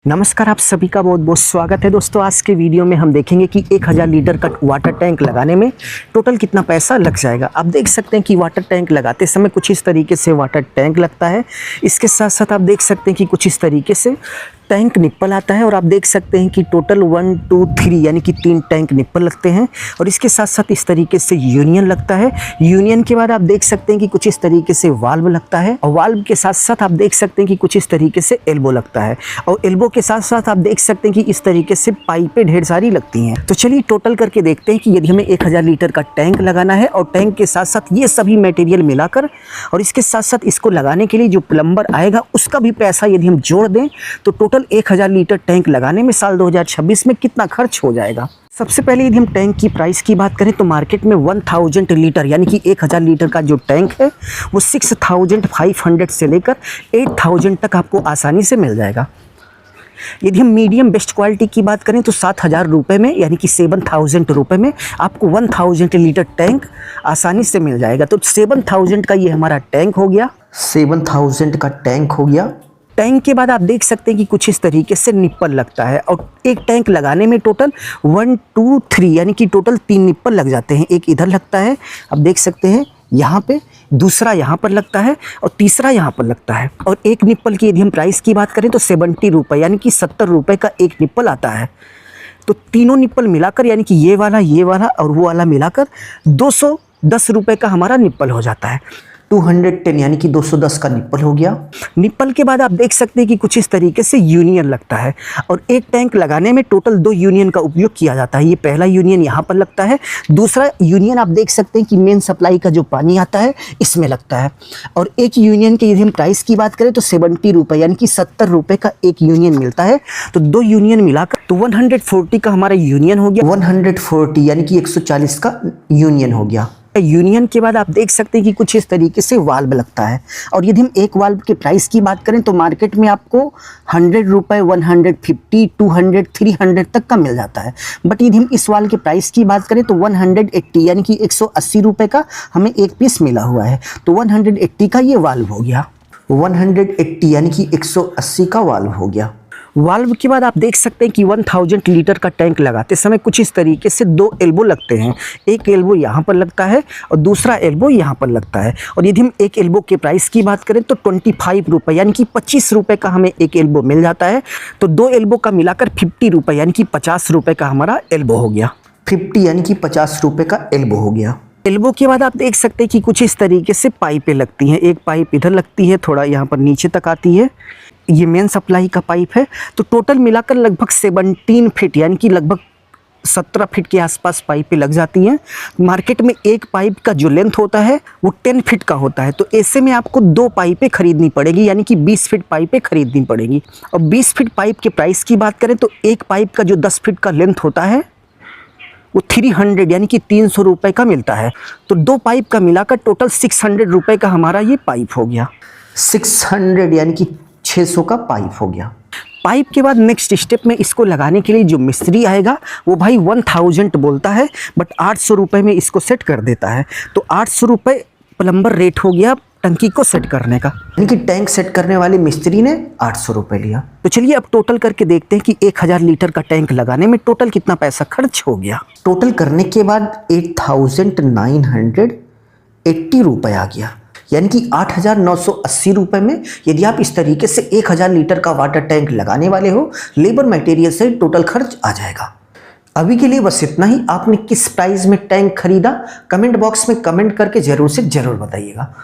नमस्कार, आप सभी का बहुत बहुत स्वागत है दोस्तों। आज के वीडियो में हम देखेंगे कि 1000 लीटर का वाटर टैंक लगाने में टोटल कितना पैसा लग जाएगा। आप देख सकते हैं कि वाटर टैंक लगाते समय कुछ इस तरीके से वाटर टैंक लगता है। इसके साथ साथ आप देख सकते हैं कि कुछ इस तरीके से टैंक निप्पल आता है और आप देख सकते हैं कि टोटल 1 2 3 यानी कि 3 टैंक निप्पल लगते हैं। और इसके साथ साथ इस तरीके से यूनियन लगता है। यूनियन के बाद आप देख सकते हैं कि कुछ इस तरीके से वाल्व लगता है और वाल्व के साथ साथ आप देख सकते हैं कि कुछ इस तरीके से एल्बो लगता है और एल्बो के साथ साथ आप देख सकते हैं कि इस तरीके से पाइपें ढेर सारी लगती हैं। तो चलिए टोटल करके देखते हैं कि यदि हमें 1000 लीटर का टैंक लगाना है और टैंक के साथ साथ ये सभी मटेरियल मिलाकर और इसके साथ साथ इसको लगाने के लिए जो प्लम्बर आएगा उसका भी पैसा यदि हम जोड़ दें तो टोटल 1000 लीटर टैंक लगाने में साल 2026 में कितना खर्च हो जाएगा। सबसे पहले यदि हम टैंक की प्राइस की बात करें तो मार्केट में 1000 लीटर यानी कि 1000 लीटर का जो टैंक है वो 6500 से लेकर 8000 तक आपको आसानी से मिल जाएगा। यदि हम मीडियम बेस्ट क्वालिटी की बात करें तो 7000 रुपये में यानी कि 7000 रुपये में आपको 1000 लीटर टैंक आसानी से मिल जाएगा। तो 7000 का ये हमारा टैंक हो गया। 7000 का टैंक हो गया। टैंक के बाद आप देख सकते हैं कि कुछ इस तरीके से निप्पल लगता है और एक टैंक लगाने में टोटल 1 2 3 यानी कि टोटल 3 निप्पल लग जाते हैं। एक इधर लगता है, आप देख सकते हैं यहाँ पे, दूसरा यहाँ पर लगता है और तीसरा यहाँ पर लगता है। और एक निप्पल की यदि हम प्राइस की बात करें तो 70 रुपये यानी कि 70 रुपये का एक निप्पल आता है। तो तीनों निप्पल मिलाकर यानी कि ये वाला और वो वाला मिलाकर 210 रुपये का हमारा निप्पल हो जाता है। 210 यानी कि 210 का निप्पल हो गया। निप्पल के बाद आप देख सकते हैं कि कुछ इस तरीके से यूनियन लगता है और एक टैंक लगाने में टोटल 2 यूनियन का उपयोग किया जाता है। ये पहला यूनियन यहाँ पर लगता है, दूसरा यूनियन आप देख सकते हैं कि मेन सप्लाई का जो पानी आता है इसमें लगता है। और एक यूनियन के यदि हम प्राइस की बात करें तो 70 रुपये यानी कि 70 रुपये का एक यूनियन मिलता है। तो 2 यूनियन मिलाकर तो 140 का हमारा यूनियन हो गया। 140 यानी कि 140 का यूनियन हो गया। यूनियन के बाद आप देख सकते हैं कि कुछ इस तरीके से वाल्व लगता है और यदि हम एक वाल्व के प्राइस की बात करें तो मार्केट में आपको 100 रुपये, 150, 200, 300 तक का मिल जाता है। बट यदि हम इस वाल्व के प्राइस की बात करें तो 180 यानी कि 180 रुपये का हमें एक पीस मिला हुआ है। तो 180 का ये वाल्व हो गया। 180 यानी कि 180 का वाल्व हो गया। वाल्व के बाद आप देख सकते हैं कि 1000 लीटर का टैंक लगाते समय कुछ इस तरीके से 2 एल्बो लगते हैं। एक एल्बो यहाँ पर लगता है और दूसरा एल्बो यहाँ पर लगता है। और यदि हम एक एल्बो के प्राइस की बात करें तो 25 रुपये यानी कि 25 रुपये का हमें एक एल्बो मिल जाता है। तो 2 एल्बो का मिलाकर 50 रुपये यानी कि 50 रुपये का हमारा एल्बो हो गया। 50 यानी कि 50 रुपये का एल्बो हो गया। एल्बो के बाद आप देख सकते हैं कि कुछ इस तरीके से पाइपें लगती हैं। एक पाइप इधर लगती है, थोड़ा यहाँ पर नीचे तक आती है, ये मेन सप्लाई का पाइप है। तो टोटल मिलाकर लगभग 17 फीट यानी कि लगभग 17 फीट के आसपास पाइपें लग जाती हैं। मार्केट में एक पाइप का जो लेंथ होता है वो 10 फीट का होता है। तो ऐसे में आपको 2 पाइपें खरीदनी पड़ेगी यानी कि 20 फीट पाइपें खरीदनी पड़ेगी। और 20 फीट पाइप के प्राइस की बात करें तो एक पाइप का जो 10 फीट का लेंथ होता है वो 300 यानी कि 300 रुपये का मिलता है। तो 2 पाइप का मिलाकर टोटल 600 रुपये का हमारा ये पाइप हो गया। 600 यानी कि 600 का पाइप हो गया। पाइप के बाद नेक्स्ट स्टेप में इसको लगाने के लिए जो मिस्त्री आएगा वो भाई 1000 बोलता है बट 800 रुपये में इसको सेट कर देता है। तो 800 रुपये प्लम्बर रेट हो गया टंकी को सेट करने का, यानी कि टैंक सेट करने वाले मिस्त्री ने 800 रुपये लिया। तो चलिए अब टोटल करके देखते हैं कि 1000 लीटर का टैंक लगाने में टोटल कितना पैसा खर्च हो गया। टोटल करने के बाद 8980 रुपये आ गया यानी कि 8980 रुपये में यदि आप इस तरीके से 1000 लीटर का वाटर टैंक लगाने वाले हो, लेबर मटेरियल से टोटल खर्च आ जाएगा। अभी के लिए बस इतना ही। आपने किस प्राइस में टैंक खरीदा कमेंट बॉक्स में कमेंट करके जरूर से जरूर बताइएगा।